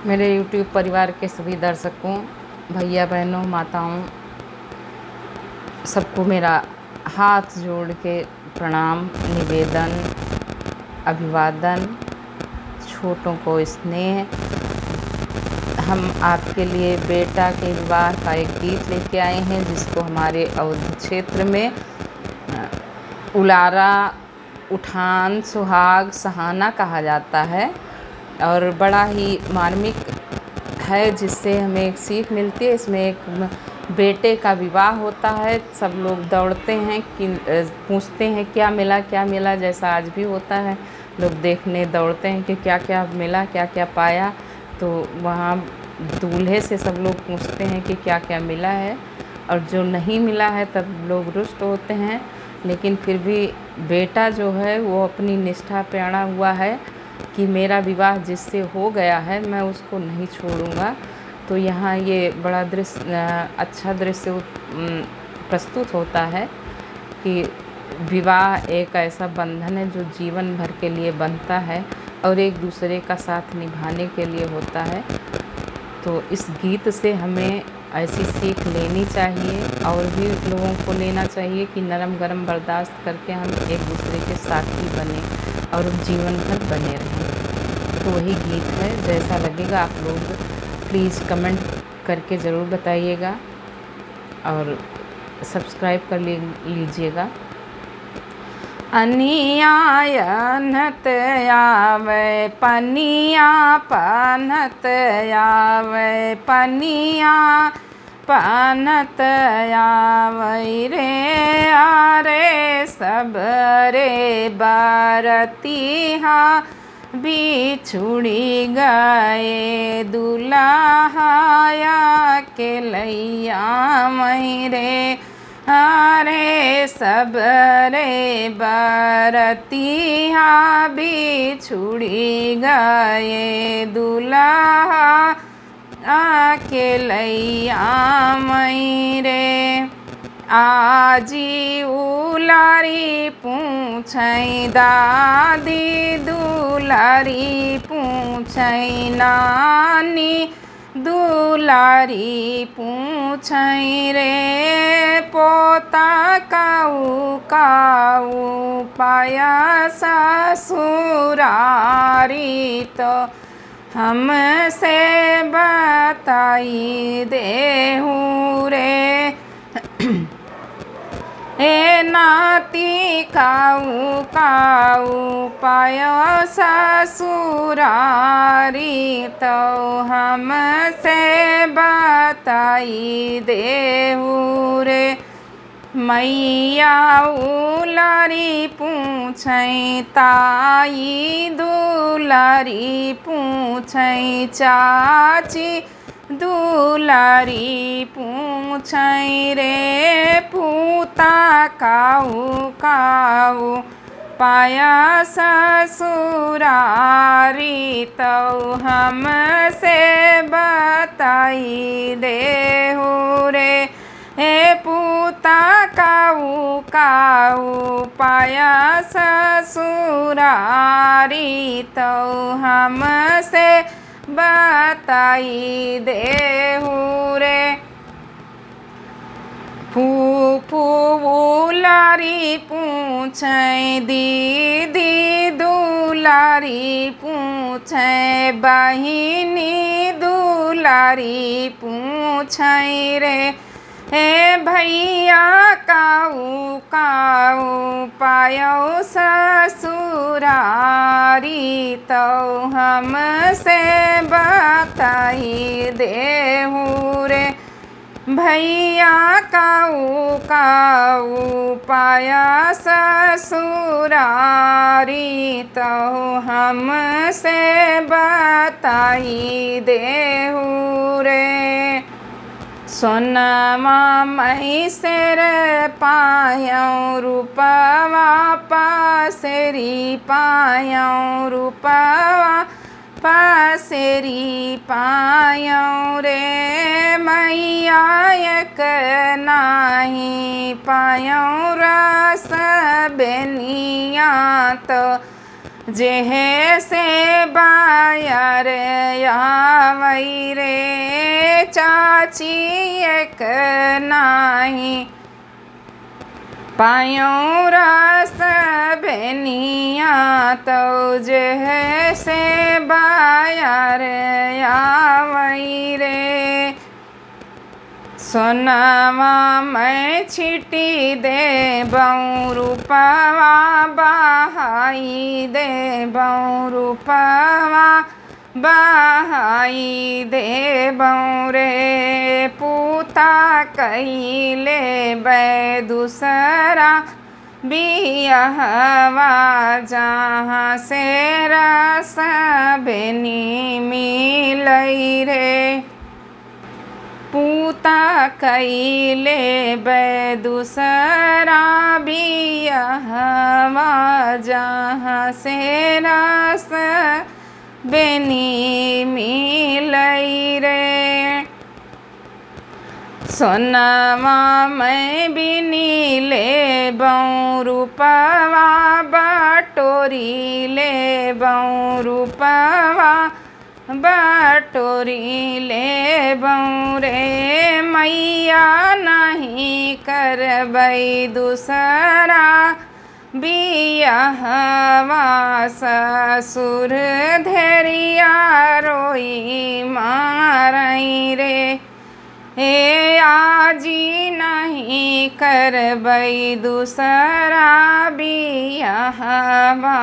मेरे YouTube परिवार के सभी दर्शकों, भैया बहनों, माताओं, सबको मेरा हाथ जोड़ के प्रणाम, निवेदन, अभिवादन, छोटों को स्नेह। हम आपके लिए बेटा के विवाह का एक गीत लेके आए हैं, जिसको हमारे अवध क्षेत्र में उलारा, उठान, सुहाग, सहाना कहा जाता है और बड़ा ही मार्मिक है, जिससे हमें एक सीख मिलती है। इसमें एक बेटे का विवाह होता है, सब लोग दौड़ते हैं कि पूछते हैं क्या मिला क्या मिला, जैसा आज भी होता है। लोग देखने दौड़ते हैं कि क्या क्या मिला, क्या क्या पाया। तो वहाँ दूल्हे से सब लोग पूछते हैं कि क्या क्या मिला है, और जो नहीं मिला है तब लोग रुष्ट होते हैं। लेकिन फिर भी बेटा जो है वो अपनी निष्ठा पे अड़ा हुआ है कि मेरा विवाह जिससे हो गया है मैं उसको नहीं छोड़ूंगा। तो यहाँ ये बड़ा अच्छा दृश्य प्रस्तुत होता है कि विवाह एक ऐसा बंधन है जो जीवन भर के लिए बनता है और एक दूसरे का साथ निभाने के लिए होता है। तो इस गीत से हमें ऐसी सीख लेनी चाहिए और भी लोगों को लेना चाहिए कि नरम गरम बर्दाश्त करके हम एक दूसरे के साथी बने और जीवन भर बने रहें। तो वही गीत है। जैसा लगेगा आप लोग प्लीज़ कमेंट करके ज़रूर बताइएगा और सब्सक्राइब कर लीजिएगा। अनियायनत आवे पनिया पनत आवे पनिया पनत आवे रे आरे सब रे बारतिहा बिछुड़ी गए दुल्हाया के लैया मैरे अरे सब रे बरतिया बिछुड़ी गए दुल्हा आके लैया मैरे। आजी उलारी पूछई दादी दुलारी पूछई नानी दुलारी पूछई रे पोता काऊ काऊ पाया ससुरारी तो हमसे बताई देहूँ रे। ए नाती काऊ काऊ पायो ससुरारी तो हमसे बताई देहूँ रे। मैया उलारी पूछई ताई दुलारी पूछई चाची दुलारी पूछई रे पूता काऊ काऊ पाया ससुरारी तो हमसे बताई देहूँ रे। हे पूता काऊ काऊ पाया ससुरारी तो हमसे बताई देहूँ रे। फूफू उलारी पूछई दीदी दुलारी पूछई बहिनी दुलारी पूछई रे। हे भैया काऊ काऊ पायो ससुरारी तो हमसे बताई देहूँ रे। भैया काऊ काऊ पाया ससुरारी तो हमसे बताई देहूँ रे। सोनमा महिषेर पायौ रूपवा पासेरी पायौ रूपवा पासेरी पायौ रे। मैया एक नाही पायौ रस बेनिया तो जेह से बायर आवई रे चाची एक नाही पायों रस बेनिया तो जेह से बायर आवई रे सोनावा मैं छिटी दे बऊँ रूपवा बहाई दे बऊँ रूपवा बहाई दे बऊँ रे पूता कहिले बै दूसरा बियाहवा जहाँ से रस बेनी मिलई रे पूता कइले बै दूसरा बियाहवा जहाँ से रस बेनी मिलई रे सोनावा मैं बिनी ले बऊँ रूपवा बटोरी ले बऊँ रूपवा बटोरी ले बऊँ रे मैया नहीं करबई दूसरा बियाहवा ससुर धैर्या रोई मारई रे हे आजी नहीं करबई दूसरा बियाहवा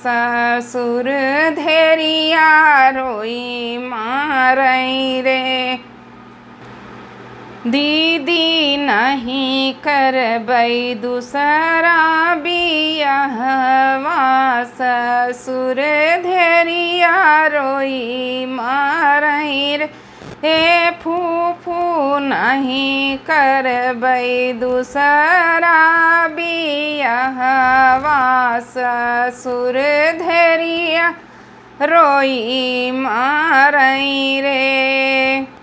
ससुर धैर्या रोई मारई रे दीदी नहीं करबई दूसरा बियाहवा ससुर धैर्या रोई मारई रे हे फूफू नहीं करबई दूसरा बियाहवा ससुर धैर्या रोई मारई रे।